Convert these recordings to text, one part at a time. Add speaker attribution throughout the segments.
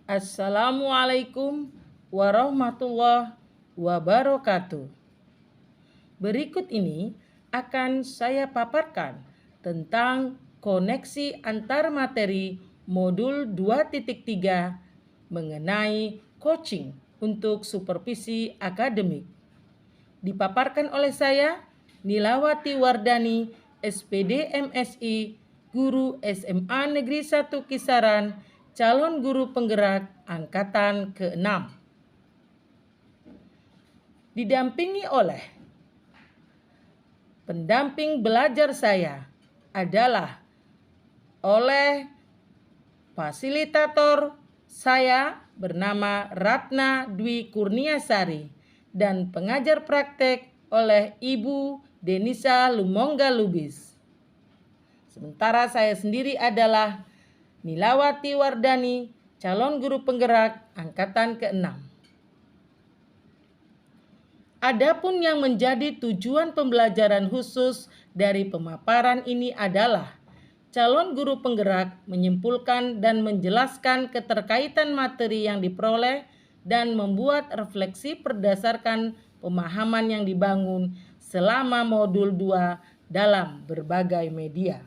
Speaker 1: Assalamualaikum warahmatullahi wabarakatuh. Berikut ini akan saya paparkan tentang koneksi antar materi modul 2.3 mengenai coaching untuk supervisi akademik. Dipaparkan oleh saya, Nilawati Wardani, SPD MSI, Guru SMA Negeri 1 Kisaran, calon guru penggerak angkatan ke-6. Didampingi oleh pendamping belajar saya adalah oleh fasilitator saya bernama Ratna Dwi Kurniasari dan pengajar praktek oleh Ibu Denisa Lumongga Lubis. Sementara saya sendiri adalah Nilawati Wardani, calon guru penggerak angkatan ke-6. Adapun yang menjadi tujuan pembelajaran khusus dari pemaparan ini adalah calon guru penggerak menyimpulkan dan menjelaskan keterkaitan materi yang diperoleh dan membuat refleksi berdasarkan pemahaman yang dibangun selama modul 2 dalam berbagai media.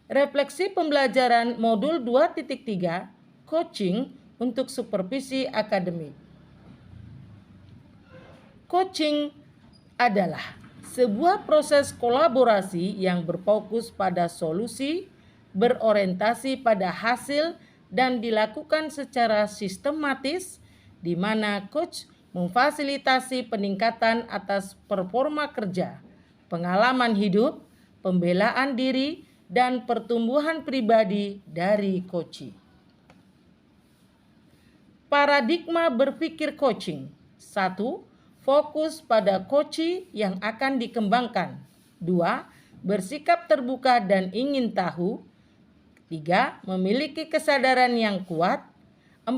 Speaker 1: Refleksi pembelajaran modul 2.3 coaching untuk supervisi akademik. Coaching adalah sebuah proses kolaborasi yang berfokus pada solusi, berorientasi pada hasil, dan dilakukan secara sistematis, di mana coach memfasilitasi peningkatan atas performa kerja, pengalaman hidup, pembelaan diri, dan pertumbuhan pribadi dari coachee. Paradigma berpikir coaching. 1. Fokus pada coachee yang akan dikembangkan. 2. Bersikap terbuka dan ingin tahu. 3. Memiliki kesadaran yang kuat. 4.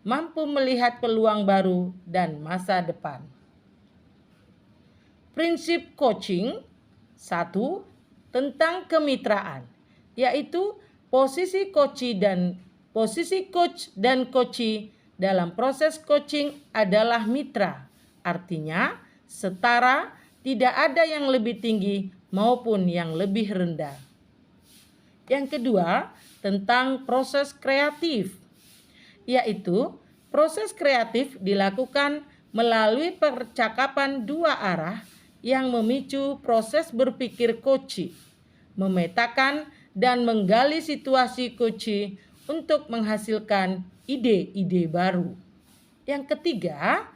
Speaker 1: Mampu melihat peluang baru dan masa depan. Prinsip coaching. 1. Tentang kemitraan, yaitu posisi coach dan coachee dalam proses coaching adalah mitra. Artinya setara, tidak ada yang lebih tinggi maupun yang lebih rendah. Yang kedua, tentang proses kreatif, yaitu proses kreatif dilakukan melalui percakapan dua arah yang memicu proses berpikir coachee, memetakan dan menggali situasi coachee untuk menghasilkan ide-ide baru. Yang ketiga,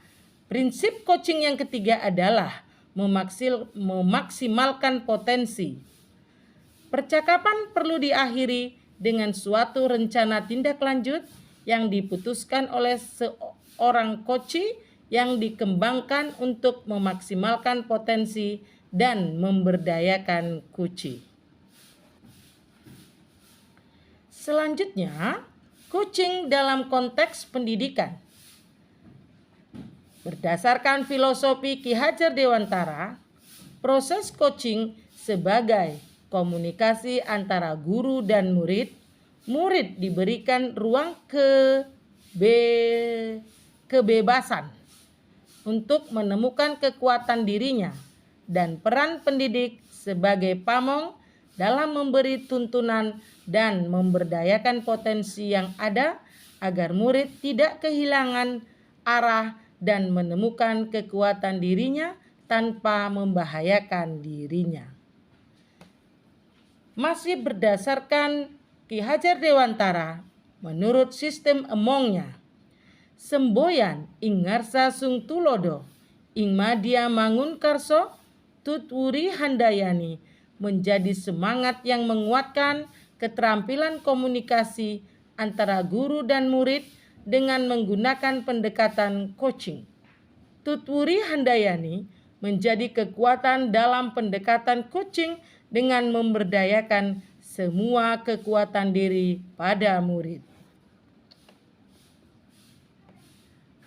Speaker 1: prinsip coaching yang ketiga adalah memaksimalkan potensi. Percakapan perlu diakhiri dengan suatu rencana tindak lanjut yang diputuskan oleh seorang coachee yang dikembangkan untuk memaksimalkan potensi dan memberdayakan coachee. Selanjutnya, coaching dalam konteks pendidikan. Berdasarkan filosofi Ki Hajar Dewantara, proses coaching sebagai komunikasi antara guru dan murid, murid diberikan ruang kebebasan untuk menemukan kekuatan dirinya, dan peran pendidik sebagai pamong dalam memberi tuntunan dan memberdayakan potensi yang ada agar murid tidak kehilangan arah dan menemukan kekuatan dirinya tanpa membahayakan dirinya. Masih berdasarkan Ki Hajar Dewantara, menurut sistem emongnya, semboyan ing ngarsa sung tulodo, ing madya mangun karso, tutwuri handayani, menjadi semangat yang menguatkan keterampilan komunikasi antara guru dan murid dengan menggunakan pendekatan coaching. Tutwuri handayani menjadi kekuatan dalam pendekatan coaching dengan memberdayakan semua kekuatan diri pada murid.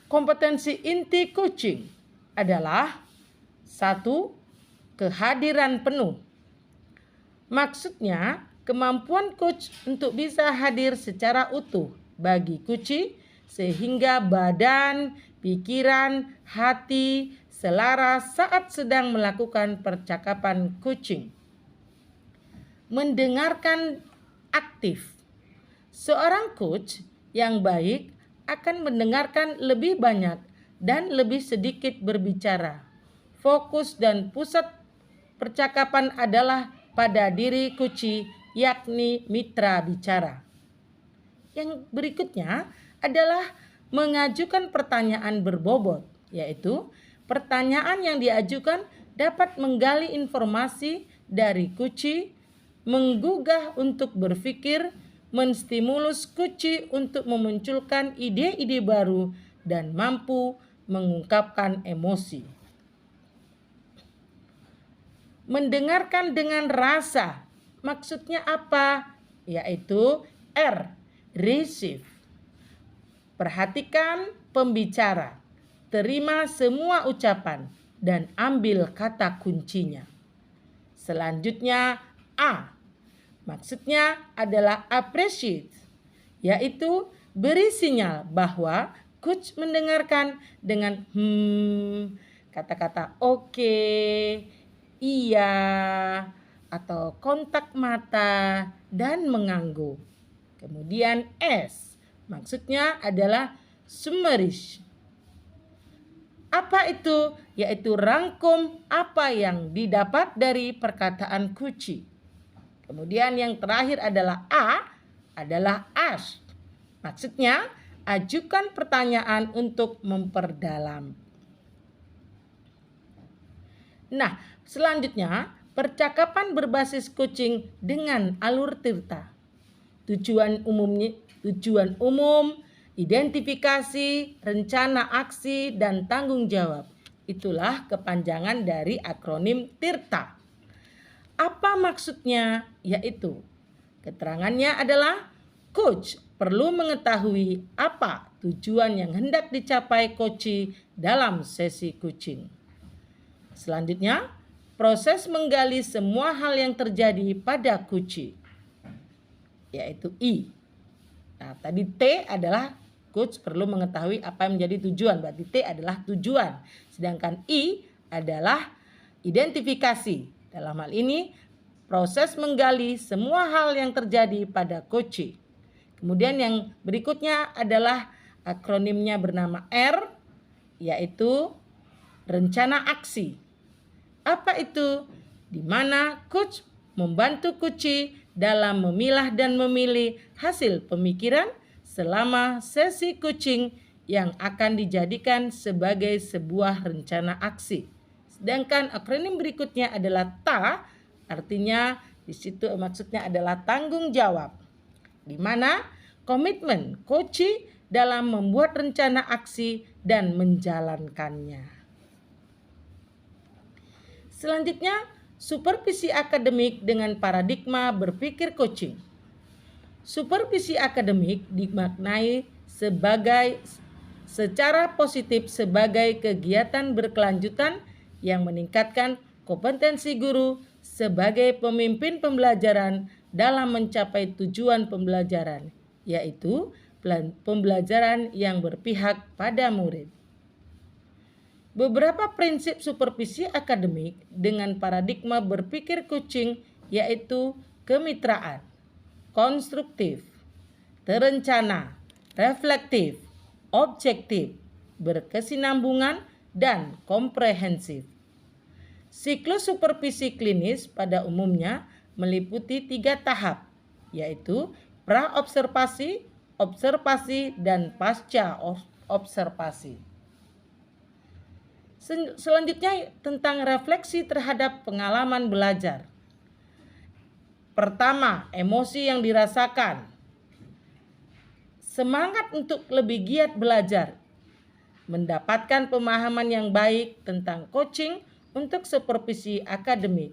Speaker 1: Kompetensi inti coaching adalah 1. Kehadiran penuh. Maksudnya, kemampuan coach untuk bisa hadir secara utuh bagi Kuci sehingga badan, pikiran, hati selaras saat sedang melakukan percakapan kucing. Mendengarkan aktif. Seorang coach yang baik akan mendengarkan lebih banyak dan lebih sedikit berbicara. Fokus dan pusat percakapan adalah pada diri Kuci, yakni mitra bicara. Yang berikutnya adalah mengajukan pertanyaan berbobot, yaitu pertanyaan yang diajukan dapat menggali informasi dari Kuci, menggugah untuk berpikir, menstimulus Kuci untuk memunculkan ide-ide baru dan mampu mengungkapkan emosi. Mendengarkan dengan rasa, maksudnya apa? Yaitu R, receive. Perhatikan pembicara, terima semua ucapan dan ambil kata kuncinya. Selanjutnya A, maksudnya adalah appreciate, yaitu beri sinyal bahwa coach mendengarkan dengan kata-kata oke, iya, atau kontak mata dan mengangguk. Kemudian S, maksudnya adalah summarize. Apa itu? Yaitu rangkum apa yang didapat dari perkataan Kuci. Kemudian yang terakhir adalah A, adalah ask. Maksudnya, ajukan pertanyaan untuk memperdalam. Nah, selanjutnya percakapan berbasis coaching dengan alur tirta. Tujuan umum, identifikasi, rencana aksi, dan tanggung jawab. Itulah kepanjangan dari akronim tirta. Apa maksudnya? Yaitu keterangannya adalah coach perlu mengetahui apa tujuan yang hendak dicapai coach dalam sesi coaching. Selanjutnya, proses menggali semua hal yang terjadi pada coach, yaitu I. Nah, tadi T adalah coach perlu mengetahui apa yang menjadi tujuan, berarti T adalah tujuan. Sedangkan I adalah identifikasi. Dalam hal ini, proses menggali semua hal yang terjadi pada coach. Kemudian yang berikutnya adalah akronimnya bernama R, yaitu rencana aksi. Apa itu? Di mana coach membantu coach dalam memilah dan memilih hasil pemikiran selama sesi coaching yang akan dijadikan sebagai sebuah rencana aksi. Sedangkan akronim berikutnya adalah TA, artinya di situ maksudnya adalah tanggung jawab, di mana komitmen coach dalam membuat rencana aksi dan menjalankannya. Selanjutnya, supervisi akademik dengan paradigma berpikir coaching. Supervisi akademik dimaknai secara positif sebagai kegiatan berkelanjutan yang meningkatkan kompetensi guru sebagai pemimpin pembelajaran dalam mencapai tujuan pembelajaran, yaitu pembelajaran yang berpihak pada murid. Beberapa prinsip supervisi akademik dengan paradigma berpikir coaching yaitu kemitraan, konstruktif, terencana, reflektif, objektif, berkesinambungan, dan komprehensif. Siklus supervisi klinis pada umumnya meliputi 3 tahap, yaitu pra-observasi, observasi, dan pasca observasi. Selanjutnya tentang refleksi terhadap pengalaman belajar. Pertama, emosi yang dirasakan. Semangat untuk lebih giat belajar. Mendapatkan pemahaman yang baik tentang coaching untuk supervisi akademik.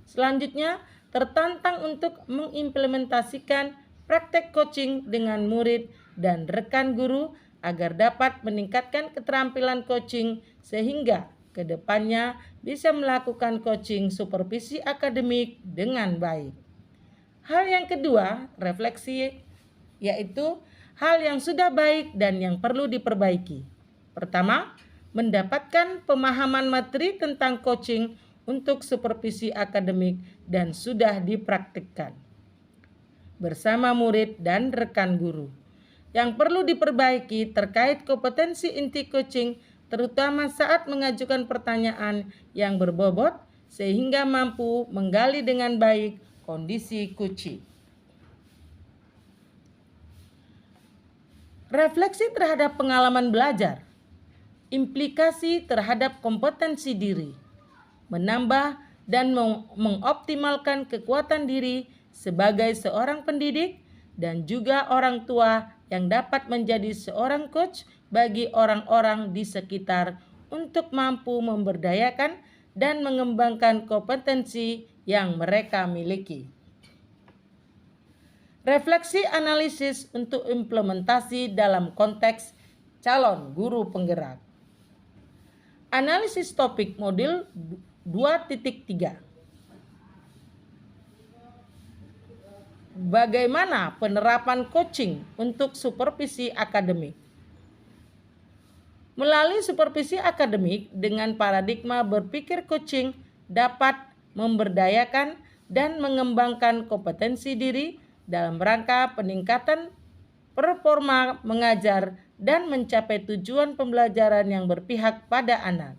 Speaker 1: Selanjutnya, tertantang untuk mengimplementasikan praktek coaching dengan murid dan rekan guru agar dapat meningkatkan keterampilan coaching sehingga ke depannya bisa melakukan coaching supervisi akademik dengan baik. Hal yang kedua, refleksi, yaitu hal yang sudah baik dan yang perlu diperbaiki. Pertama, mendapatkan pemahaman materi tentang coaching untuk supervisi akademik dan sudah dipraktikkan bersama murid dan rekan guru. Yang perlu diperbaiki terkait kompetensi inti coaching, terutama saat mengajukan pertanyaan yang berbobot sehingga mampu menggali dengan baik kondisi coaching. Refleksi terhadap pengalaman belajar, implikasi terhadap kompetensi diri, menambah dan mengoptimalkan kekuatan diri sebagai seorang pendidik dan juga orang tua yang dapat menjadi seorang coach bagi orang-orang di sekitar untuk mampu memberdayakan dan mengembangkan kompetensi yang mereka miliki. Refleksi analisis untuk implementasi dalam konteks calon guru penggerak. Analisis topik modul 2.3. Bagaimana penerapan coaching untuk supervisi akademik? Melalui supervisi akademik dengan paradigma berpikir coaching dapat memberdayakan dan mengembangkan kompetensi diri dalam rangka peningkatan performa mengajar dan mencapai tujuan pembelajaran yang berpihak pada anak.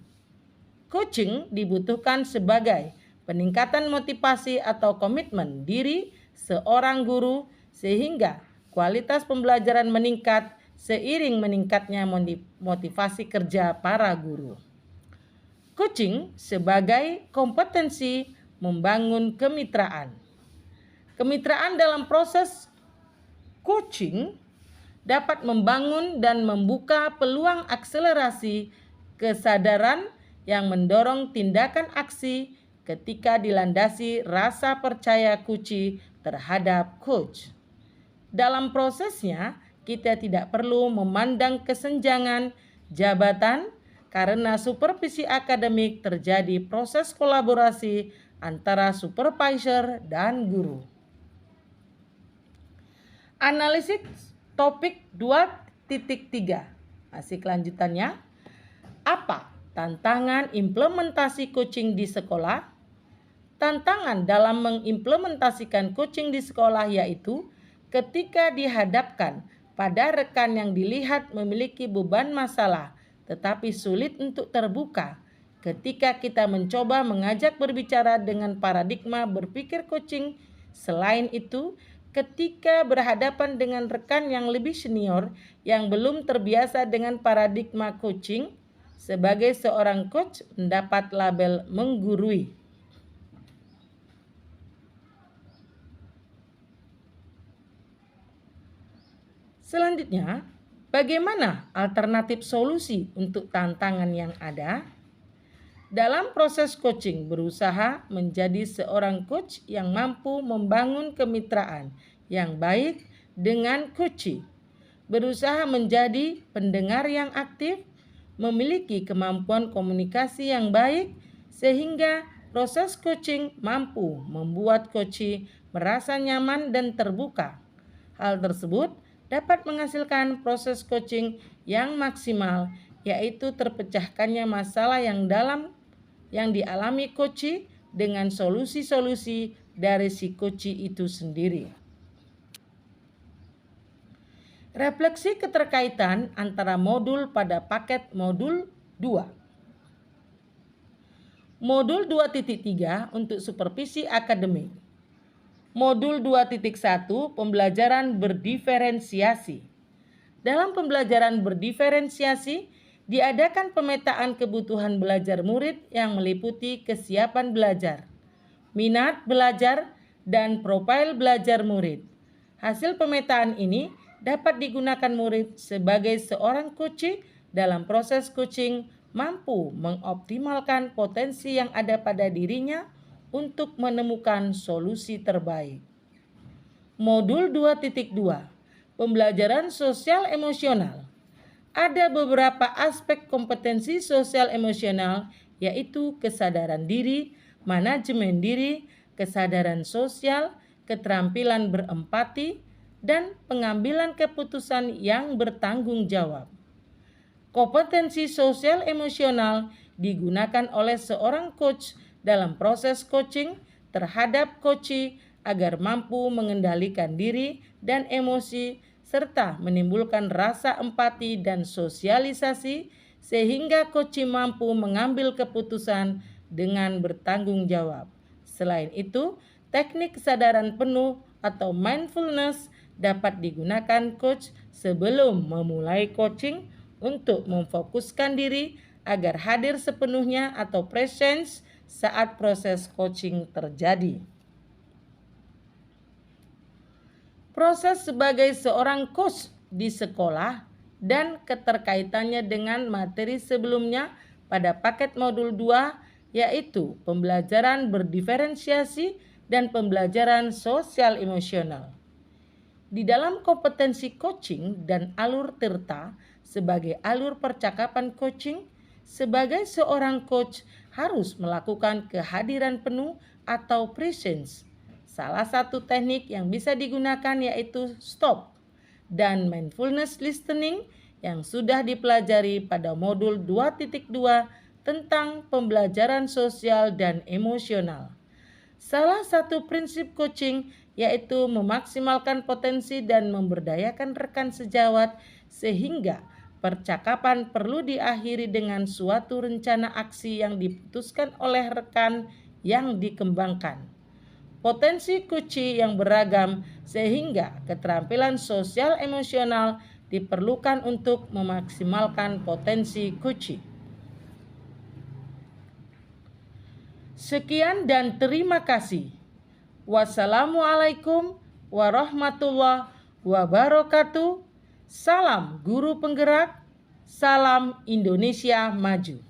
Speaker 1: Coaching dibutuhkan sebagai peningkatan motivasi atau komitmen diri seorang guru sehingga kualitas pembelajaran meningkat seiring meningkatnya motivasi kerja para guru. Coaching sebagai kompetensi membangun kemitraan. Kemitraan dalam proses coaching dapat membangun dan membuka peluang akselerasi kesadaran yang mendorong tindakan aksi ketika dilandasi rasa percaya coach terhadap coach. Dalam prosesnya, kita tidak perlu memandang kesenjangan jabatan karena supervisi akademik terjadi proses kolaborasi antara supervisor dan guru. Analisis topik 2.3. Masih kelanjutannya. Apa tantangan implementasi coaching di sekolah? Tantangan dalam mengimplementasikan coaching di sekolah yaitu ketika dihadapkan pada rekan yang dilihat memiliki beban masalah tetapi sulit untuk terbuka. Ketika kita mencoba mengajak berbicara dengan paradigma berpikir coaching, selain itu, ketika berhadapan dengan rekan yang lebih senior yang belum terbiasa dengan paradigma coaching, sebagai seorang coach mendapat label menggurui. Selanjutnya, bagaimana alternatif solusi untuk tantangan yang ada? Dalam proses coaching, berusaha menjadi seorang coach yang mampu membangun kemitraan yang baik dengan coach, berusaha menjadi pendengar yang aktif, memiliki kemampuan komunikasi yang baik, sehingga proses coaching mampu membuat coach merasa nyaman dan terbuka. Hal tersebut dapat menghasilkan proses coaching yang maksimal, yaitu terpecahkannya masalah yang dialami coach dengan solusi-solusi dari si coach itu sendiri. Refleksi keterkaitan antara modul pada paket modul 2. Modul 2.3 untuk supervisi akademik. Modul 2.1 pembelajaran berdiferensiasi. Dalam pembelajaran berdiferensiasi, diadakan pemetaan kebutuhan belajar murid yang meliputi kesiapan belajar, minat belajar, dan profil belajar murid. Hasil pemetaan ini dapat digunakan murid sebagai seorang coach dalam proses coaching mampu mengoptimalkan potensi yang ada pada dirinya untuk menemukan solusi terbaik. Modul 2.2, pembelajaran sosial emosional. Ada beberapa aspek kompetensi sosial emosional yaitu kesadaran diri, manajemen diri, kesadaran sosial, keterampilan berempati, dan pengambilan keputusan yang bertanggung jawab. Kompetensi sosial emosional digunakan oleh seorang coach dalam proses coaching terhadap coachee agar mampu mengendalikan diri dan emosi serta menimbulkan rasa empati dan sosialisasi sehingga coachee mampu mengambil keputusan dengan bertanggung jawab. Selain itu, teknik kesadaran penuh atau mindfulness dapat digunakan coach sebelum memulai coaching untuk memfokuskan diri agar hadir sepenuhnya atau presence saat proses coaching terjadi. Proses sebagai seorang coach di sekolah dan keterkaitannya dengan materi sebelumnya pada paket modul 2 yaitu pembelajaran berdiferensiasi dan pembelajaran sosial emosional. Di dalam kompetensi coaching dan alur Tirta sebagai alur percakapan coaching, sebagai seorang coach harus melakukan kehadiran penuh atau presence. Salah satu teknik yang bisa digunakan yaitu stop dan mindfulness listening yang sudah dipelajari pada modul 2.2 tentang pembelajaran sosial dan emosional. Salah satu prinsip coaching yaitu memaksimalkan potensi dan memberdayakan rekan sejawat sehingga percakapan perlu diakhiri dengan suatu rencana aksi yang diputuskan oleh rekan yang dikembangkan. Potensi coachee yang beragam sehingga keterampilan sosial emosional diperlukan untuk memaksimalkan potensi coachee. Sekian dan terima kasih. Wassalamualaikum warahmatullahi wabarakatuh. Salam guru penggerak, salam Indonesia maju.